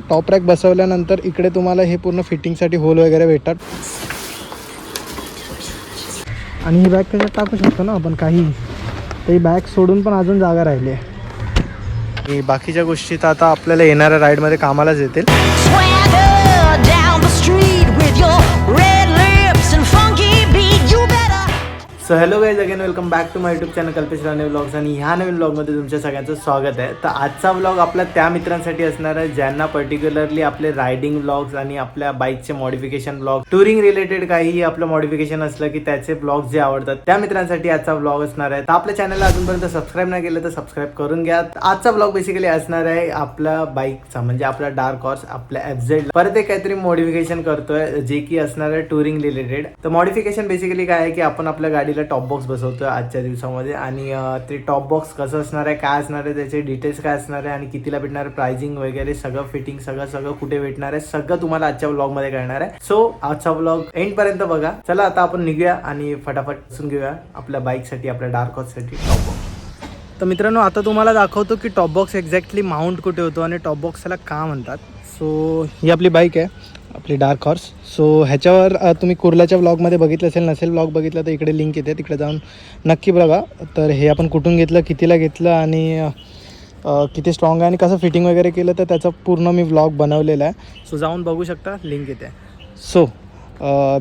Top rack बसवल्यानंतर इकडे तुम्हाला हे पूर्ण फिटिंगसाठी होल वगैरे भेटतात. आणि ही बॅग त्याच्यात टाकू शकतो ना आपण काही, तर ही बॅग सोडून पण अजून जागा राहिली आहे. बाकीच्या गोष्टी तर आता आपल्याला येणाऱ्या राईडमध्ये कामालाच येतील. So hello guys, again welcome back to my YouTube channel Kalpesh Rane vlogs. आणि ह्या नवीन व्लॉगमध्ये तुमच्या सगळ्यांचं स्वागत आहे. तर आजचा व्लॉग आपल्या त्या मित्रांसाठी असणार आहे ज्यांना पर्टिक्युलरली आपले रायडिंग व्लॉग्स आणि आपल्या बाईकचे मॉडिफिकेशन व्लॉग, टुरिंग रिलेटेड काही आपलं मॉडिफिकेशन असलं की त्याचे व्लॉग्स जे आवडतात त्या मित्रांसाठी आजचा व्लॉग असणार आहे. तर आपल्या चॅनलला अजूनपर्यंत सबस्क्राईब नाही केलं तर सबस्क्राईब करून घ्या. आजचा व्लॉग बेसिकली असणार आहे आपल्या बाईकचा, म्हणजे आपला डार्क हॉर्स, आपल्या FZ परत एक काहीतरी मॉडिफिकेशन करतोय जे की असणार आहे टुरिंग रिलेटेड. तर मॉडिफिकेशन बेसिकली काय आहे की आपण आपल्या गाडीला टॉप बॉक्स बसवतोय आजच्या दिवसामध्ये. आणि ते टॉप बॉक्स कसं असणार आहे, काय असणार आहे, त्याचे डिटेल्स काय असणार आहे आणि कितीला भेटणार, प्राइसिंग वगैरे सगळं, फिटिंग सगळं कुठे भेटणार आहे, सगळं तुम्हाला आजच्या व्लॉग मध्ये कळणार आहे. सो आजचा व्लॉग एंड पर्यंत बघा. चला आता आपण निघूया आणि फटाफट बसून घेऊया आपल्या बाईक साठी, आपल्या डार्क हॉर्स साठी टॉप बॉक्स. तर मित्रांनो, आता तुम्हाला दाखवतो की टॉप बॉक्स एक्झॅक्टली माउंट कुठे होतो आणि टॉप बॉक्सला का म्हणतात. सो ही आपली बाईक आहे, आपली डार्क हॉर्स. सो ह्याच्यावर तुम्ही कुर्लाच्या ब्लॉगमध्ये बघितलं असेल, नसेल ब्लॉग बघितलं तर इकडे लिंक येते, तिकडे जाऊन नक्की बघा. तर हे आपण कुठून घेतलं, कितीला घेतलं आणि किती स्ट्रॉंग आहे आणि कसं फिटिंग वगैरे केलं तर त्याचा पूर्ण मी व्लॉग बनवलेला आहे. सो जाऊन बघू शकता, लिंक येते. सो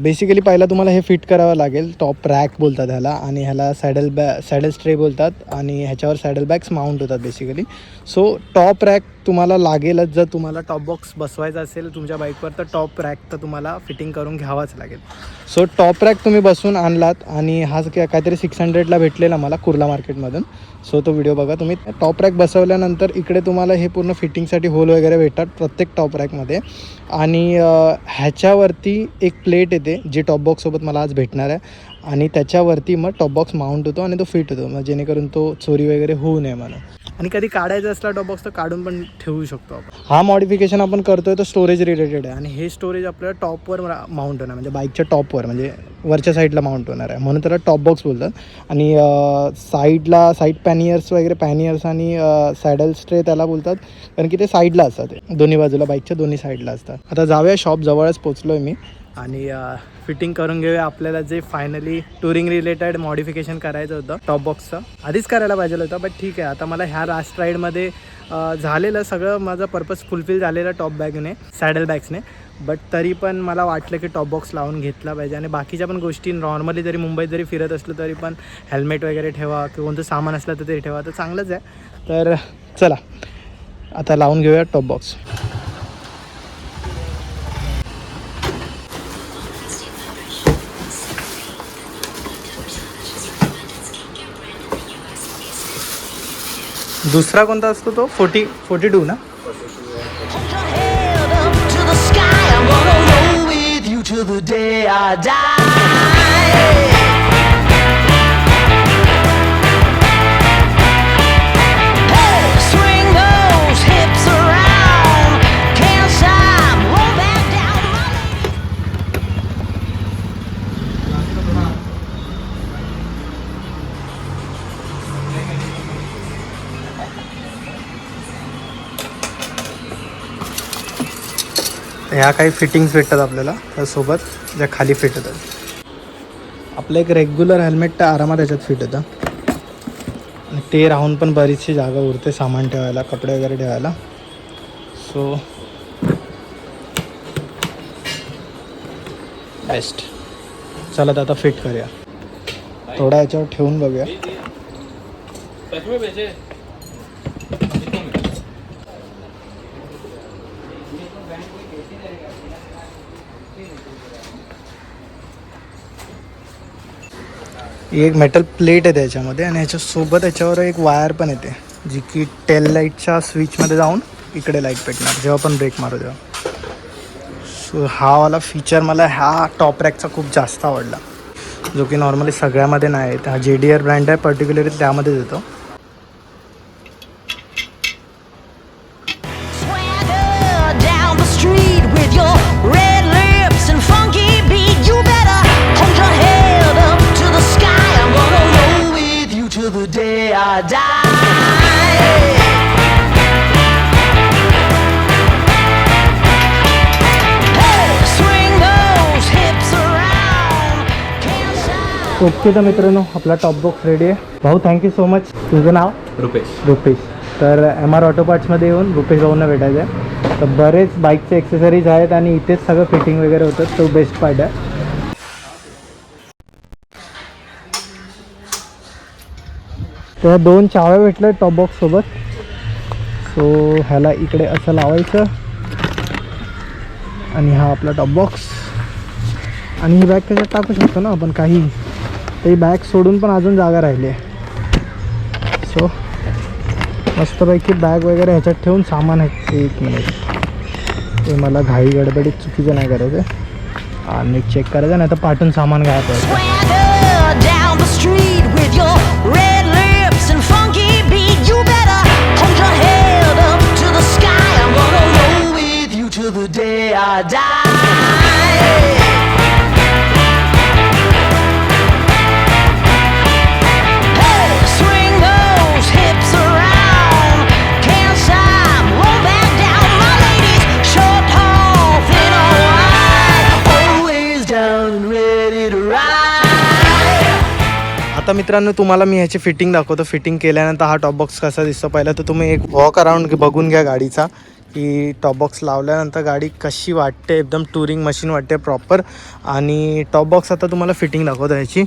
बेसिकली पहिला तुम्हाला हे फिट करावं लागेल. टॉप रॅक बोलतात ह्याला आणि ह्याला सॅडल स्ट्रे बोलतात आणि ह्याच्यावर सॅडल बॅग्स माउंट होतात बेसिकली. सो टॉप रॅक तुम्हाला लागेलच. जर तुम्हाला टॉप बॉक्स बसवायचा असेल तुमच्या बाईकवर तर टॉप रॅक तर तुम्हाला फिटिंग करून घ्यावाच लागेल. सो टॉप रॅक तुम्ही बसून आणलात आणि हा काहीतरी 600ला भेटलेला मला कुर्ला मार्केटमधून. सो तो व्हिडिओ बघा तुम्ही. टॉप रॅक बसवल्यानंतर इकडे तुम्हाला हे पूर्ण फिटिंगसाठी होल वगैरे भेटतात प्रत्येक टॉप रॅकमध्ये. आणि ह्याच्यावरती एक प्लेट येते जी टॉप बॉक्ससोबत मला आज भेटणार आहे आणि त्याच्यावरती मग टॉप बॉक्स माउंट होतो आणि तो फिट होतो, मग जेणेकरून तो चोरी वगैरे होऊ नये म्हणून. आणि कधी काढायचा असला टॉप बॉक्स तर काढून पण ठेवू शकतो आपण. हा मॉडिफिकेशन आपण करतोय तो स्टोरेज रिलेटेड आहे आणि हे स्टोरेज आपल्याला टॉपवर माउंट होणार, म्हणजे बाईकच्या टॉपवर, म्हणजे वरच्या साईडला माउंट होणार आहे, म्हणून त्याला टॉप बॉक्स बोलतात. आणि साईड पॅनियर्स वगैरे, पॅनियर्स आणि सॅडल स्ट्रे त्याला बोलतात, कारण की ते साईडला असतात, ते दोन्ही बाजूला बाईकच्या दोन्ही साईडला असतात. आता जाऊया, शॉप जवळच पोचलो आहे मी आणि फिटिंग करून घेऊया आपल्याला जे फायनली टुरिंग रिलेटेड मॉडिफिकेशन करायचं होतं टॉप बॉक्सचं. आधीच करायला पाहिजे होतं, बट ठीक आहे. आता मला ह्या लास्ट राईडमध्ये झालेलं सगळं, माझं पर्पज फुलफिल झालेलं टॉप बॅगने, सॅडल बॅग्सने. बट तरी पण मला वाटलं की टॉप बॉक्स लावून घेतला पाहिजे. आणि बाकीच्या पण गोष्टी नॉर्मली जरी मुंबईत जरी फिरत असलो तरी पण हेल्मेट वगैरे ठेवा किंवा कोणतं सामान असलं तर ते ठेवा, तर चांगलंच आहे. तर चला आता लावून घेऊया टॉप बॉक्स. दुसरा कोणता असतो तो 42 ना. ह्या काही फिटिंग्स भेटतात आपल्याला त्यासोबत, ज्या खाली फिट होतात. आपलं एक रेग्युलर हेल्मेट तर आरामात याच्यात फिट होतं आणि ते राहून पण बरीचशी जागा उरते सामान ठेवायला, कपडे वगैरे ठेवायला. So best. चला तर आता फिट करूया, थोडा याच्यावर ठेवून बघूया. एक मेटल प्लेट आहे त्याच्यामध्ये आणि ह्याच्यासोबत याच्यावर एक वायर पण येते जी की टेल लाईटच्या स्विचमध्ये जाऊन इकडे लाईट पेटणार जेव्हा आपण ब्रेक मारू तेव्हा. सो हा वाला फीचर मला ह्या टॉप रॅकचा खूप जास्त आवडला, जो की नॉर्मली सगळ्यामध्ये नाही आहे. हा JDR ब्रँड आहे, पर्टिक्युलरली त्यामध्येच येतो. ओके तर मित्रांनो आपला टॉप बॉक्स रेडी आहे. भाऊ थँक्यू सो मच. तुझं नाव? रुपेश. तर MR ऑटो पार्ट्समध्ये येऊन रुपेश भाऊंना भेटायचं आहे. तर बरेच बाईकचे ॲक्सेसरीज आहेत आणि इथेच सगळं फिटिंग वगैरे होतं. तो बेस्ट पार्ट आहे. त्या 2 चाव्या भेटल्या टॉप बॉक्ससोबत. सो ह्याला इकडे असं लावायचं आणि हा आपला टॉप बॉक्स. आणि ही बॅग त्याच्यात टाकू शकतो ना आपण काही. तर ही बॅग सोडून पण अजून जागा राहिली आहे. सो मस्तपैकी बॅग वगैरे ह्याच्यात ठेवून सामान आहे. 1 मिनिट, ते मला घाई गडबडीत चुकीचं नाही करायचं आहे. नीट चेक करायचं नाही तर पाठून सामान गायब व्हायचं. आता मित्रांनो तुम्हाला मी ह्याची फिटिंग दाखवतो. फिटिंग केल्यानंतर हा टॉप बॉक्स कसा दिसतो. पहिला तर तुम्ही एक वॉक अराउंड बघून घ्या गाडीचा, की टॉप बॉक्स लावल्यानंतर गाडी कशी वाटते. एकदम टुरिंग मशीन वाटते प्रॉपर. आणि टॉप बॉक्स आता तुम्हाला फिटिंग दाखवतो ह्याची.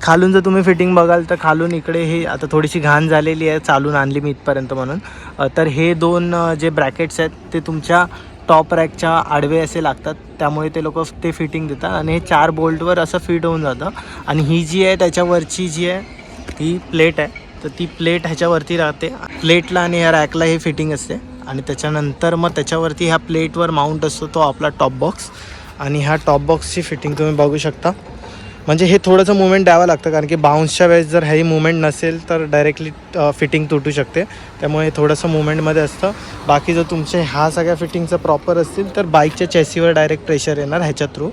खालून जर तुम्ही फिटिंग बघाल तर खालून इकडे हे आता थोडीशी घाण झालेली आहे, चालून आणली मी इथपर्यंत म्हणून. तर हे 2 जे ब्रॅकेट्स आहेत ते तुमच्या टॉप रॅकच्या आडवे असे लागतात, त्यामुळे ते लोक ते फिटिंग देतात. आणि हे 4 बोल्टवर असं फिट होऊन जातं. आणि ही जी आहे त्याच्यावरची जी आहे ही प्लेट आहे, तर ती प्लेट ह्याच्यावरती राहते. प्लेटला आणि ह्या रॅकला हे फिटिंग असते. आणि त्याच्यानंतर मग त्याच्यावरती ह्या प्लेटवर माउंट असतो तो आपला टॉप बॉक्स. आणि ह्या टॉप बॉक्सची फिटिंग तुम्ही बघू शकता. म्हणजे हे थोडंसं मुवमेंट द्यावं लागतं, कारण की बाउन्सच्या वेळेस जर हे मुवमेंट नसेल तर डायरेक्टली फिटिंग तुटू शकते. त्यामुळे हे थोडंसं मुवमेंटमध्ये असतं. बाकी जर तुमचे ह्या सगळ्या फिटिंगचं प्रॉपर असतील तर बाईकच्या चॅसीवर डायरेक्ट प्रेशर येणार ह्याच्या थ्रू.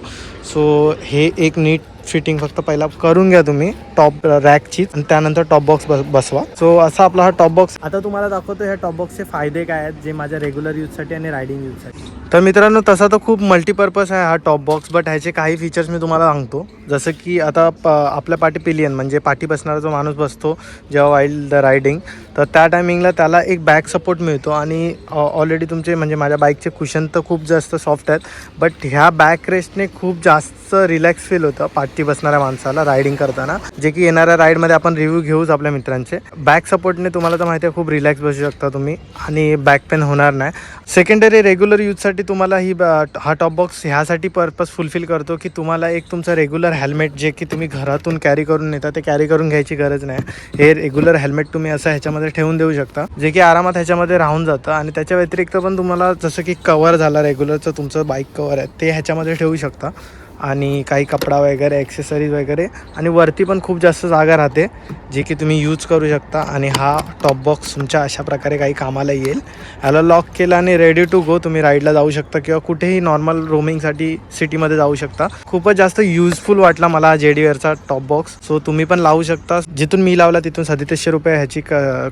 सो हे एक नीट फिटिंग फक्त पहिला करून घ्या तुम्ही टॉप रॅकची, आणि त्यानंतर टॉप बॉक्स बसवा. सो असा आपला हा टॉप बॉक्स. आता तुम्हाला दाखवतो ह्या टॉप बॉक्सचे फायदे काय आहेत, जे माझ्या रेग्युलर यूजसाठी आणि रायडिंग यूजसाठी. तर मित्रांनो तसा तर खूप मल्टीपर्पज आहे हा टॉप बॉक्स, बट ह्याचे काही फीचर्स मी तुम्हाला सांगतो. जसं की आता आपल्या पाठी पिलियन म्हणजे पाठी बसणारा जो माणूस बसतो जेव्हा वाईल द रायडिंग, तर त्या टायमिंगला त्याला एक बॅक सपोर्ट मिळतो. आणि ऑलरेडी तुमचे म्हणजे माझ्या बाईकचे कुशन तर खूप जास्त सॉफ्ट आहेत, बट ह्या बॅक रेस्टने खूप जास्त रिलॅक्स फील होतं पाठी बसणाऱ्या माणसाला रायडिंग करताना, जे की येणाऱ्या राईडमध्ये आपण रिव्ह्यू घेऊच आपल्या मित्रांचे. बॅक सपोर्टने तुम्हाला तर माहिती आहे खूप रिलॅक्स बसू शकता तुम्ही आणि बॅक पेन होणार नाही. सेकंडरी रेग्युलर यूजसाठी तुम्हाला हा टॉप बॉक्स ह्यासाठी पर्पज फुलफिल करतो की तुम्हाला एक तुमचं रेग्युलर हेल्मेट जे की तुम्ही घरातून कॅरी करून नेता ते कॅरी करून घ्यायची गरज नाही. हे रेग्युलर हेल्मेट तुम्ही असं ह्याच्यामध्ये ठेवून देऊ शकता, जे की आरामात ह्याच्यामध्ये राहून जातं. आणि त्याच्या व्यतिरिक्त पण तुम्हाला जसं की कवर झाला रेग्युलरचं तुमचं बाईक कवर आहे ते ह्याच्यामध्ये ठेवू शकता. आणि काही कपडा वगैरे ॲक्सेसरीज वगैरे, आणि वरती पण खूप जास्त जागा राहते जी की तुम्ही यूज करू शकता. आणि हा टॉप बॉक्स तुमच्या अशा प्रकारे काही कामाला येईल. ह्याला लॉक केलं आणि रेडी टू गो तुम्ही राईडला जाऊ शकता किंवा कुठेही नॉर्मल रोमिंगसाठी सिटीमध्ये जाऊ शकता. खूपच जास्त यूजफुल वाटला मला हा JDWareचा टॉप बॉक्स. सो तुम्ही पण लावू शकता. जिथून मी लावला तिथून 3700 रुपये ह्याची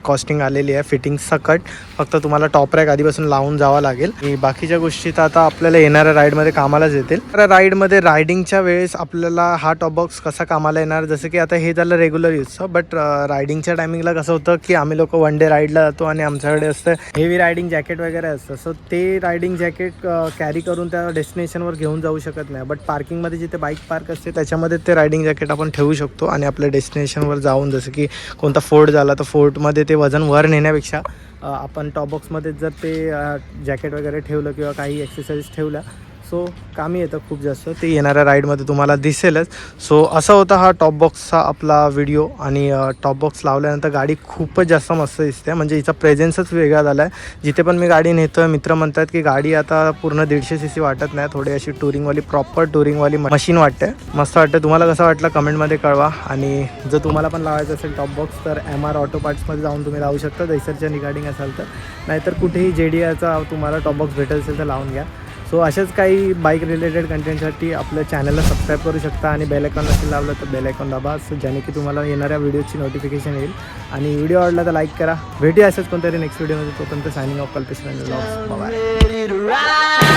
कॉस्टिंग आलेली आहे फिटिंग सकट. फक्त तुम्हाला टॉप रॅक आधीपासून लावून जावं लागेल. बाकीच्या गोष्टी तर आता आपल्याला येणाऱ्या राईडमध्ये कामालाच येतील. तर राईडमध्ये रायडिंगच्या वेळेस आपल्याला हा टॉप बॉक्स कसा कामाला येणार, जसं की आता हे झालं रेग्युलर यूजचं, बट रायडिंगच्या टायमिंगला कसं होतं की आम्ही लोक 1 डे राईडला जातो आणि आमच्याकडे असतं हेवी रायडिंग जॅकेट वगैरे असतं. सो ते रायडिंग जॅकेट कॅरी करून त्या डेस्टिनेशनवर घेऊन जाऊ शकत नाही. बट पार्किंगमध्ये जिथे बाईक पार्क असते त्याच्यामध्ये ते रायडिंग जॅकेट आपण ठेवू शकतो आणि आपल्या डेस्टिनेशनवर जाऊन, जसं की कोणता फोर्ट झाला तर फोर्टमध्ये ते वजन वर नेण्यापेक्षा आपण टॉप बॉक्समध्ये जर ते जॅकेट वगैरे ठेवलं किंवा काही ॲक्सेसरीज ठेवल्या सो कामी येतं खूप जास्त. ते येणाऱ्या राईडमध्ये तुम्हाला दिसेलच. सो असा होता हा टॉप बॉक्सचा आपला व्हिडिओ. आणि टॉप बॉक्स लावल्यानंतर गाडी खूपच जास्त मस्त दिसते, म्हणजे हिचा प्रेझेन्सच वेगळा झाला आहे. जिथे पण मी गाडी नेतो मित्र म्हणतात की गाडी आता पूर्ण 150 cc वाटत नाही, थोडी अशी टुरिंगवाली प्रॉपर टुरिंगवाली मशीन वाटते. मस्त वाटते. तुम्हाला कसं वाटलं कमेंटमध्ये कळवा. आणि जर तुम्हाला पण लावायचं असेल टॉप बॉक्स तर MR ऑटो पार्ट्समध्ये जाऊन तुम्ही लावू शकता दहिसरच्या रिगार्डिंग असाल तर, नाहीतर कुठेही JDWareचा तुम्हाला टॉप बॉक्स भेटत असेल तर लावून घ्या. सो अशाच काही बाईक रिलेटेड कंटेंटसाठी आपल्या चॅनलला सबस्क्राईब करू शकता. आणि बेल आयकॉन नसेल लावलं तर बेल आयकॉन दाबा, सो ज्याने की तुम्हाला येणाऱ्या व्हिडिओची नोटिफिकेशन येईल. आणि व्हिडिओ आवडला तर लाईक करा. भेटूया असेच कोणतरी नेक्स्ट व्हिडिओमध्ये. तोपर्यंत signing off Kalpesh vlogs. Bye.